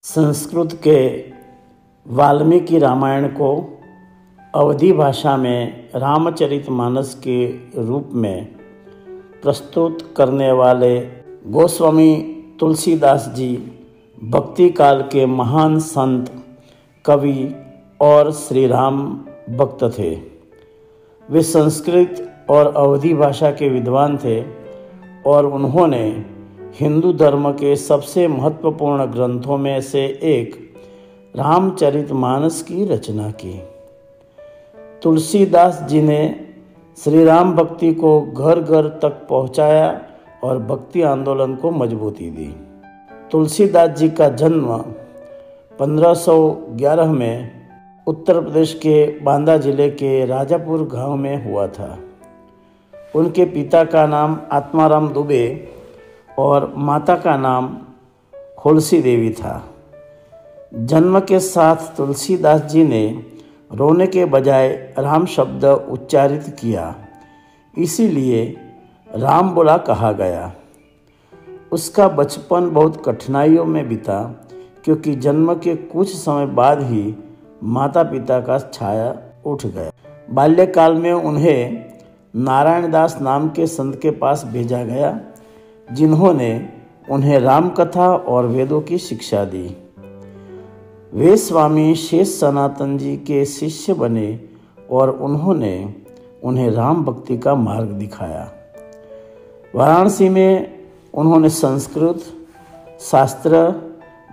संस्कृत के वाल्मीकि रामायण को अवधी भाषा में रामचरितमानस के रूप में प्रस्तुत करने वाले गोस्वामी तुलसीदास जी भक्ति काल के महान संत, कवि और श्री राम भक्त थे। वे संस्कृत और अवधी भाषा के विद्वान थे और उन्होंने हिंदू धर्म के सबसे महत्वपूर्ण ग्रंथों में से एक रामचरितमानस की रचना की। तुलसीदास जी ने श्री राम भक्ति को घर घर तक पहुंचाया और भक्ति आंदोलन को मजबूती दी। तुलसीदास जी का जन्म 1511 में उत्तर प्रदेश के बांदा जिले के राजापुर गांव में हुआ था। उनके पिता का नाम आत्माराम दुबे और माता का नाम होलसी देवी था। जन्म के साथ तुलसीदास जी ने रोने के बजाय राम शब्द उच्चारित किया, इसीलिए राम बोला कहा गया। उसका बचपन बहुत कठिनाइयों में बीता, क्योंकि जन्म के कुछ समय बाद ही माता पिता का छाया उठ गया। बाल्यकाल में उन्हें नारायण दास नाम के संत के पास भेजा गया, जिन्होंने उन्हें राम कथा और वेदों की शिक्षा दी। वे स्वामी शेष सनातन जी के शिष्य बने और उन्होंने उन्हें राम भक्ति का मार्ग दिखाया। वाराणसी में उन्होंने संस्कृत, शास्त्र,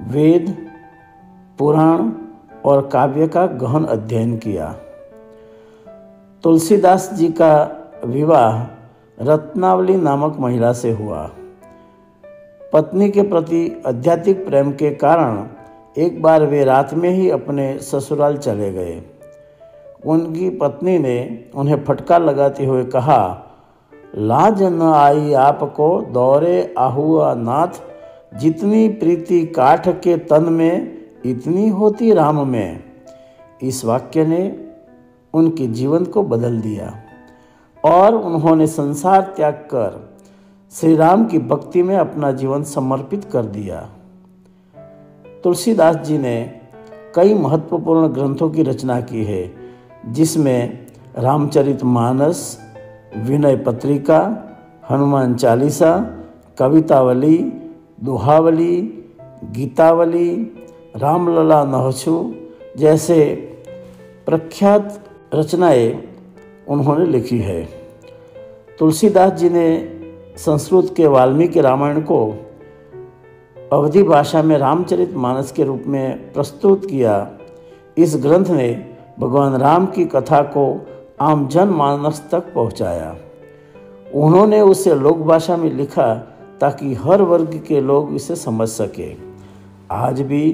वेद, पुराण और काव्य का गहन अध्ययन किया। तुलसीदास जी का विवाह रत्नावली नामक महिला से हुआ। पत्नी के प्रति आध्यात्मिक प्रेम के कारण एक बार वे रात में ही अपने ससुराल चले गए। उनकी पत्नी ने उन्हें फटकार लगाते हुए कहा, लाज न आई आपको दौरे आहुआ नाथ, जितनी प्रीति काठ के तन में इतनी होती राम में। इस वाक्य ने उनके जीवन को बदल दिया और उन्होंने संसार त्याग कर श्री राम की भक्ति में अपना जीवन समर्पित कर दिया। तुलसीदास जी ने कई महत्वपूर्ण ग्रंथों की रचना की है, जिसमें रामचरितमानस, विनय पत्रिका, हनुमान चालीसा, कवितावली, दोहावली, गीतावली, रामलला नहसु जैसे प्रख्यात रचनाएं उन्होंने लिखी है। तुलसीदास जी ने संस्कृत के वाल्मीकि रामायण को अवधी भाषा में रामचरितमानस के रूप में प्रस्तुत किया। इस ग्रंथ ने भगवान राम की कथा को आम जनमानस तक पहुंचाया। उन्होंने उसे लोक भाषा में लिखा ताकि हर वर्ग के लोग इसे समझ सके। आज भी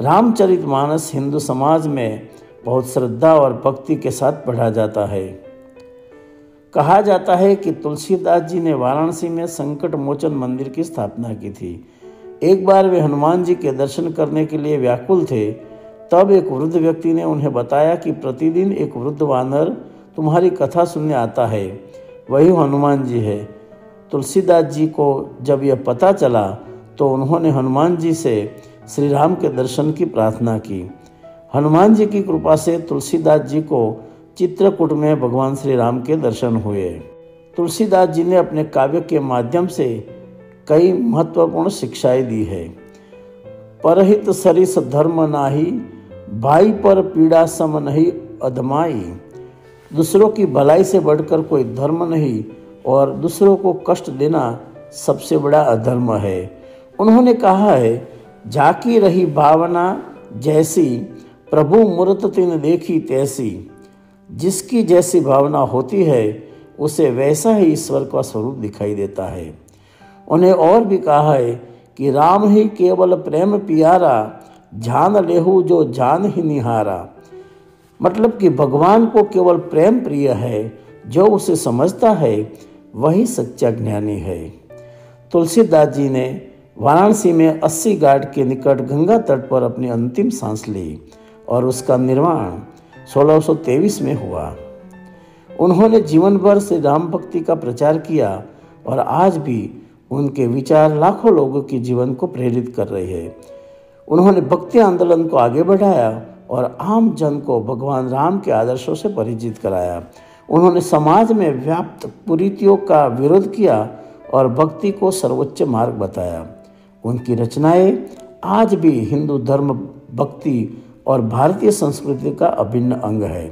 रामचरितमानस हिंदू समाज में बहुत श्रद्धा और भक्ति के साथ पढ़ा जाता है। कहा जाता है कि तुलसीदास जी ने वाराणसी में संकट मोचन मंदिर की स्थापना की थी। एक बार वे हनुमान जी के दर्शन करने के लिए व्याकुल थे। तब एक वृद्ध व्यक्ति ने उन्हें बताया कि प्रतिदिन एक वृद्ध वानर तुम्हारी कथा सुनने आता है, वही हनुमान जी है। तुलसीदास जी को जब यह पता चला तो उन्होंने हनुमान जी से श्री राम के दर्शन की प्रार्थना की। हनुमान जी की कृपा से तुलसीदास जी को चित्रकूट में भगवान श्री राम के दर्शन हुए। तुलसीदास जी ने अपने काव्य के माध्यम से कई महत्वपूर्ण शिक्षाएं दी है। परहित सरिस धर्म नाही, भाई पर पीड़ा सम नहीं अधमाई। दूसरों की भलाई से बढ़कर कोई धर्म नहीं और दूसरों को कष्ट देना सबसे बड़ा अधर्म है। उन्होंने कहा है, जाकी रही भावना जैसी, प्रभु मूरत तिन देखी तैसी। जिसकी जैसी भावना होती है उसे वैसा ही ईश्वर का स्वरूप दिखाई देता है। उन्हें और भी कहा है कि राम ही केवल प्रेम प्यारा, जान लेहु जो जान ही निहारा। मतलब कि भगवान को केवल प्रेम प्रिय है, जो उसे समझता है वही सच्चा ज्ञानी है। तुलसीदास जी ने वाराणसी में 80 घाट के निकट गंगा तट पर अपनी अंतिम सांस ली और उसका निर्माण 1623 में हुआ। उन्होंने जीवन भर से राम भक्ति का प्रचार किया और आज भी उनके विचार लाखों लोगों के जीवन को प्रेरित कर रहे हैं। उन्होंने भक्ति आंदोलन को आगे बढ़ाया और आम जन को भगवान राम के आदर्शों से परिचित कराया। उन्होंने समाज में व्याप्त कुरीतियों का विरोध किया और भक्ति को सर्वोच्च मार्ग बताया। उनकी रचनाएं आज भी हिंदू धर्म, भक्ति और भारतीय संस्कृति का अभिन्न अंग है।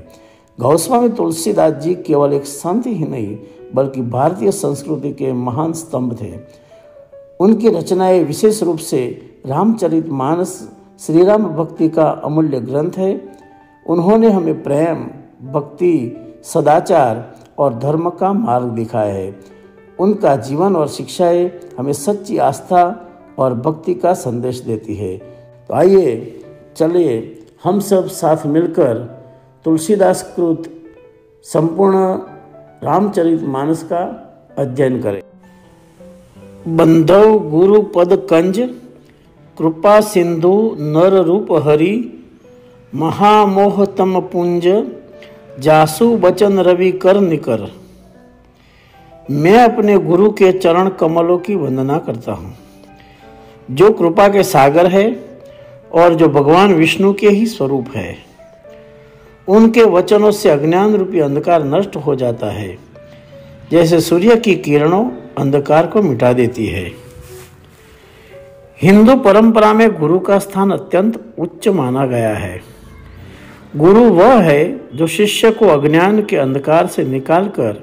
गोस्वामी तुलसीदास जी केवल एक संत ही नहीं बल्कि भारतीय संस्कृति के महान स्तंभ थे। उनकी रचनाएं विशेष रूप से रामचरितमानस श्री राम भक्ति का अमूल्य ग्रंथ है। उन्होंने हमें प्रेम, भक्ति, सदाचार और धर्म का मार्ग दिखाया है। उनका जीवन और शिक्षाएं हमें सच्ची आस्था और भक्ति का संदेश देती है। तो आइए चलिए हम सब साथ मिलकर तुलसीदास कृत संपूर्ण रामचरितमानस का अध्ययन करें। बंधव गुरु पद कंज, कृपा सिंधु नर रूप हरि, महामोह तम पुंज, जासु बचन रवि कर निकर। मैं अपने गुरु के चरण कमलों की वंदना करता हूँ, जो कृपा के सागर है और जो भगवान विष्णु के ही स्वरूप है। उनके वचनों से अज्ञान रूपी अंधकार नष्ट हो जाता है, जैसे सूर्य की किरणों अंधकार को मिटा देती है। हिंदू परंपरा में गुरु का स्थान अत्यंत उच्च माना गया है। गुरु वह है जो शिष्य को अज्ञान के अंधकार से निकालकर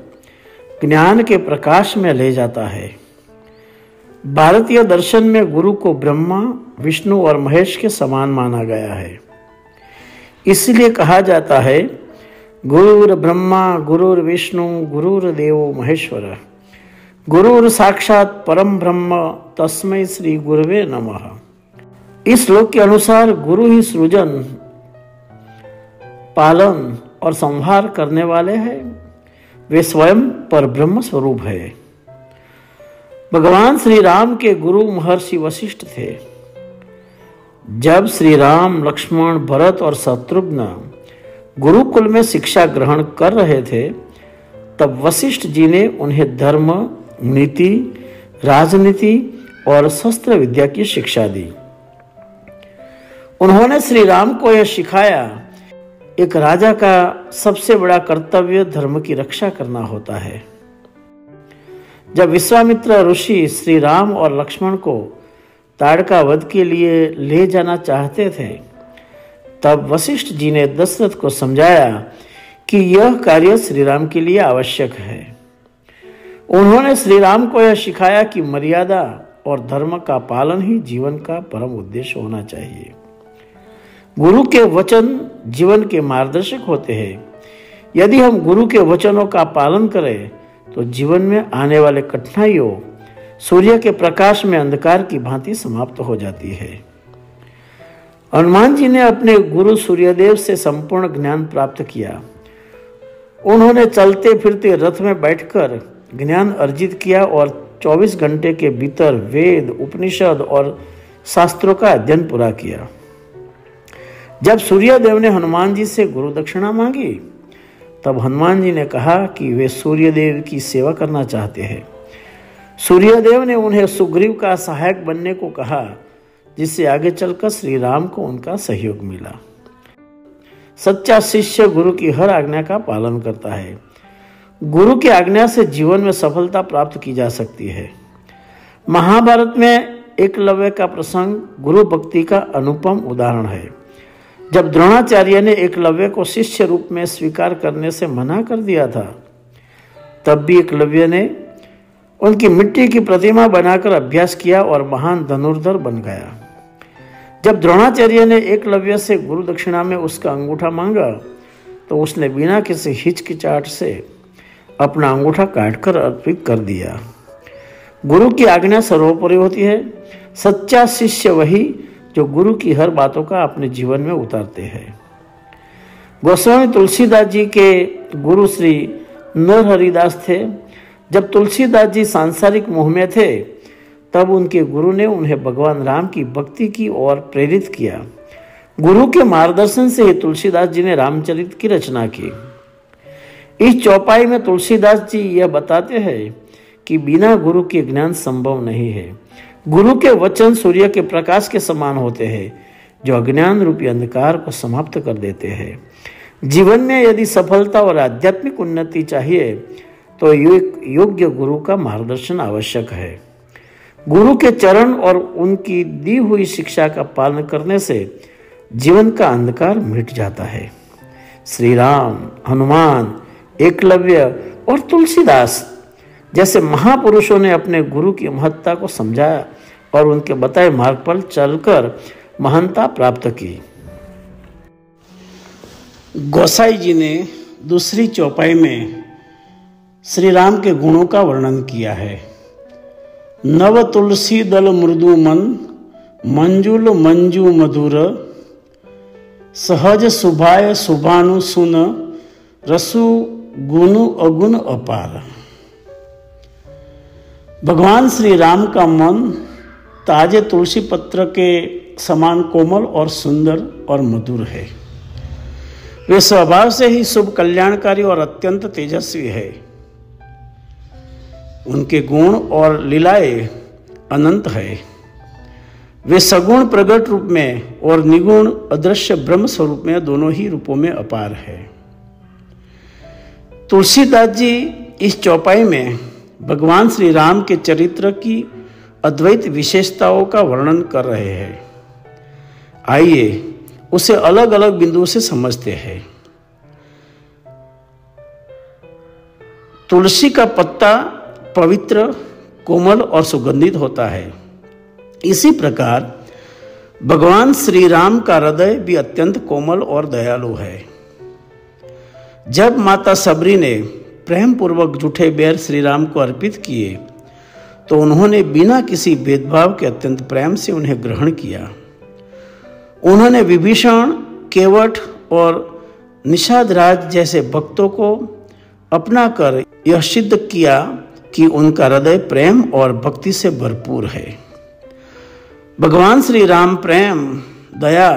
ज्ञान के प्रकाश में ले जाता है। भारतीय दर्शन में गुरु को ब्रह्मा, विष्णु और महेश के समान माना गया है। इसलिए कहा जाता है, गुरुर ब्रह्मा गुरुर विष्णु गुरुर देवो महेश्वर, गुरुर साक्षात परम ब्रह्म तस्मै श्री गुरुवे नमः। इस श्लोक के अनुसार गुरु ही सृजन, पालन और संहार करने वाले हैं। वे स्वयं पर ब्रह्म स्वरूप है। भगवान श्री राम के गुरु महर्षि वशिष्ठ थे। जब श्री राम, लक्ष्मण, भरत और शत्रुघ्न गुरुकुल में शिक्षा ग्रहण कर रहे थे, तब वशिष्ठ जी ने उन्हें धर्म, नीति, राजनीति और शस्त्र विद्या की शिक्षा दी। उन्होंने श्री राम को यह सिखाया, एक राजा का सबसे बड़ा कर्तव्य धर्म की रक्षा करना होता है। जब विश्वामित्र ऋषि श्री राम और लक्ष्मण को ताड़का वध के लिए ले जाना चाहते थे, तब वशिष्ठ जी ने दशरथ को समझाया कि यह कार्य श्री राम के लिए आवश्यक है। उन्होंने श्री राम को यह सिखाया कि मर्यादा और धर्म का पालन ही जीवन का परम उद्देश्य होना चाहिए। गुरु के वचन जीवन के मार्गदर्शक होते हैं। यदि हम गुरु के वचनों का पालन करें तो जीवन में आने वाले कठिनाइयों सूर्य के प्रकाश में अंधकार की भांति समाप्त हो जाती है। हनुमान जी ने अपने गुरु सूर्यदेव से संपूर्ण ज्ञान प्राप्त किया। उन्होंने चलते फिरते रथ में बैठकर ज्ञान अर्जित किया और 24 घंटे के भीतर वेद, उपनिषद और शास्त्रों का अध्ययन पूरा किया। जब सूर्यदेव ने हनुमान जी से गुरु दक्षिणा मांगी, तब हनुमान जी ने कहा कि वे सूर्यदेव की सेवा करना चाहते हैं। सूर्यदेव ने उन्हें सुग्रीव का सहायक बनने को कहा, जिससे आगे चलकर श्री राम को उनका सहयोग मिला। सच्चा शिष्य गुरु की हर आज्ञा का पालन करता है। गुरु की आज्ञा से जीवन में सफलता प्राप्त की जा सकती है। महाभारत में एकलव्य का प्रसंग गुरु भक्ति का अनुपम उदाहरण है। जब द्रोणाचार्य ने एकलव्य को शिष्य रूप में स्वीकार करने से मना कर दिया था, तब भी एकलव्य ने उनकी मिट्टी की प्रतिमा बनाकर अभ्यास किया और महान धनुर्धर बन गया। जब द्रोणाचार्य ने एकलव्य से गुरु दक्षिणा में उसका अंगूठा मांगा, तो उसने बिना किसी हिचकिचाहट से अपना अंगूठा काटकर अर्पित कर दिया। गुरु की आज्ञा सर्वोपरि होती है। सच्चा शिष्य वही जो गुरु की हर बातों का अपने जीवन में उतारते हैं। गोस्वामी तुलसीदास जी के गुरु श्री नरहरिदास थे। जब तुलसीदास जी सांसारिक मोह में थे, तब उनके गुरु ने उन्हें भगवान राम की भक्ति की ओर प्रेरित किया। गुरु के मार्गदर्शन से ही तुलसीदास जी ने रामचरित की रचना की। इस चौपाई में तुलसीदास जी यह बताते हैं कि बिना गुरु के ज्ञान संभव नहीं है। गुरु के वचन सूर्य के प्रकाश के समान होते हैं। जो अज्ञान रूपी अंधकार को समाप्त कर देते हैं। जीवन में यदि सफलता और आध्यात्मिक उन्नति चाहिए तो योग्य गुरु का मार्गदर्शन आवश्यक है। गुरु के चरण और उनकी दी हुई शिक्षा का पालन करने से जीवन का अंधकार मिट जाता है। श्री राम, हनुमान, एकलव्य और तुलसीदास जैसे महापुरुषों ने अपने गुरु की महत्ता को समझाया और उनके बताए मार्ग पर चलकर महानता प्राप्त की। गोसाई जी ने दूसरी चौपाई में श्री राम के गुणों का वर्णन किया है। नव तुलसी दल मृदु मन, मंजुल मंजू मधुर, सहज सुभाय सुभानु सुन, रसु गुनु अगुण अपार। भगवान श्री राम का मन ताजे तुलसी पत्र के समान कोमल और सुंदर और मधुर है। वे स्वभाव से ही शुभ, कल्याणकारी और अत्यंत तेजस्वी है। उनके गुण और लीलाएं अनंत है। वे सगुण प्रकट रूप में और निगुण अदृश्य ब्रह्म स्वरूप में, दोनों ही रूपों में अपार है। तुलसीदास जी इस चौपाई में भगवान श्री राम के चरित्र की अद्वैत विशेषताओं का वर्णन कर रहे हैं। आइए उसे अलग अलग बिंदुओं से समझते हैं। तुलसी का पत्ता पवित्र, कोमल और सुगंधित होता है। इसी प्रकार भगवान श्री राम का हृदय भी अत्यंत कोमल और दयालु है। जब माता सबरी ने प्रेम पूर्वक जूठे बेर श्री राम को अर्पित किए तो उन्होंने बिना किसी भेदभाव के अत्यंत प्रेम से उन्हें ग्रहण किया। उन्होंने विभीषण, केवट और निषाद राज जैसे भक्तों को अपना कर यह सिद्ध किया कि उनका हृदय प्रेम और भक्ति से भरपूर है। भगवान श्री राम प्रेम, दया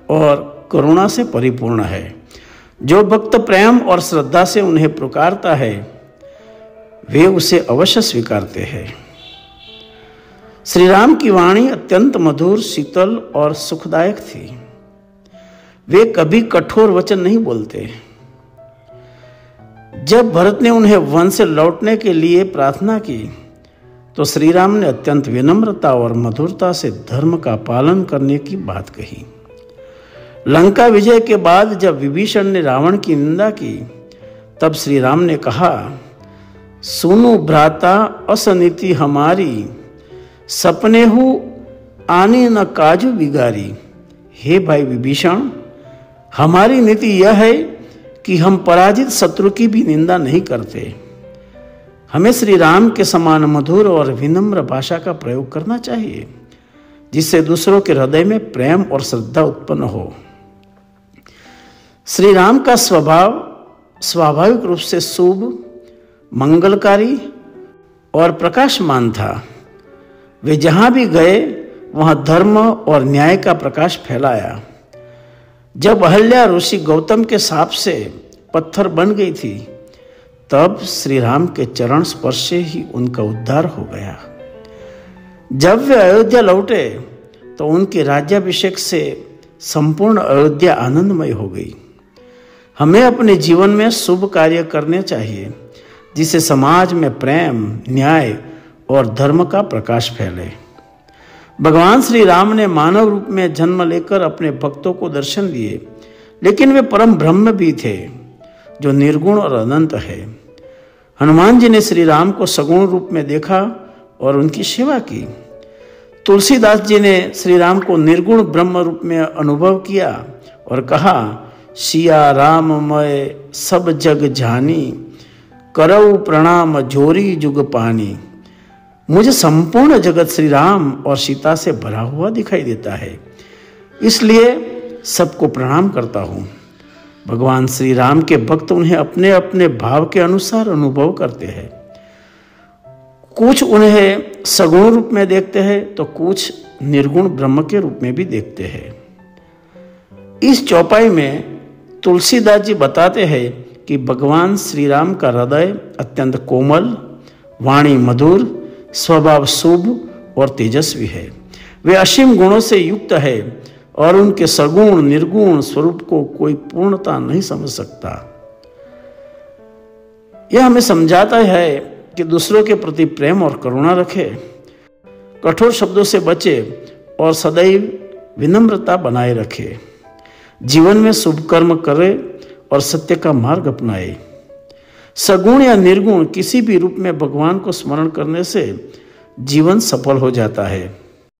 और करुणा से परिपूर्ण है। जो भक्त प्रेम और श्रद्धा से उन्हें पुकारता है वे उसे अवश्य स्वीकारते हैं। श्री राम की वाणी अत्यंत मधुर, शीतल और सुखदायक थी। वे कभी कठोर वचन नहीं बोलते। जब भरत ने उन्हें वन से लौटने के लिए प्रार्थना की तो श्री राम ने अत्यंत विनम्रता और मधुरता से धर्म का पालन करने की बात कही। लंका विजय के बाद जब विभीषण ने रावण की निंदा की तब श्री राम ने कहा, सुनो भ्राता असनीति हमारी, सपने हु आने न काजू बिगारी। हे भाई विभीषण, हमारी नीति यह है कि हम पराजित शत्रु की भी निंदा नहीं करते। हमें श्री राम के समान मधुर और विनम्र भाषा का प्रयोग करना चाहिए जिससे दूसरों के हृदय में प्रेम और श्रद्धा उत्पन्न हो। श्री राम का स्वभाव स्वाभाविक रूप से शुभ, मंगलकारी और प्रकाशमान था। वे जहां भी गए वहां धर्म और न्याय का प्रकाश फैलाया। जब अहल्या ऋषि गौतम के शाप से पत्थर बन गई थी तब श्री राम के चरण स्पर्श से ही उनका उद्धार हो गया। जब वे अयोध्या लौटे तो उनके राज्याभिषेक से संपूर्ण अयोध्या आनंदमय हो गई। हमें अपने जीवन में शुभ कार्य करने चाहिए जिससे समाज में प्रेम, न्याय और धर्म का प्रकाश फैले। भगवान श्री राम ने मानव रूप में जन्म लेकर अपने भक्तों को दर्शन दिए, लेकिन वे परम ब्रह्म भी थे जो निर्गुण और अनंत है। हनुमान जी ने श्री राम को सगुण रूप में देखा और उनकी सेवा की। तुलसीदास जी ने श्री राम को निर्गुण ब्रह्म रूप में अनुभव किया और कहा, सिया राम मैं सब जग जानी, करऊ प्रणाम जोरी जुग पानी। मुझे संपूर्ण जगत श्री राम और सीता से भरा हुआ दिखाई देता है, इसलिए सबको प्रणाम करता हूँ। भगवान श्री राम के भक्त उन्हें अपने अपने भाव के अनुसार अनुभव करते हैं। कुछ उन्हें सगुण रूप में देखते हैं तो कुछ निर्गुण ब्रह्म के रूप में भी देखते हैं। इस चौपाई में तुलसीदास जी बताते हैं कि भगवान श्री राम का हृदय अत्यंत कोमल, वाणी मधुर, स्वभाव शुभ और तेजस्वी है। वे असीम गुणों से युक्त है और उनके सगुण निर्गुण स्वरूप को कोई पूर्णता नहीं समझ सकता। यह हमें समझाता है कि दूसरों के प्रति प्रेम और करुणा रखे, कठोर शब्दों से बचे और सदैव विनम्रता बनाए रखे, जीवन में शुभ कर्म करे और सत्य का मार्ग अपनाए। सगुण या निर्गुण किसी भी रूप में भगवान को स्मरण करने से जीवन सफल हो जाता है।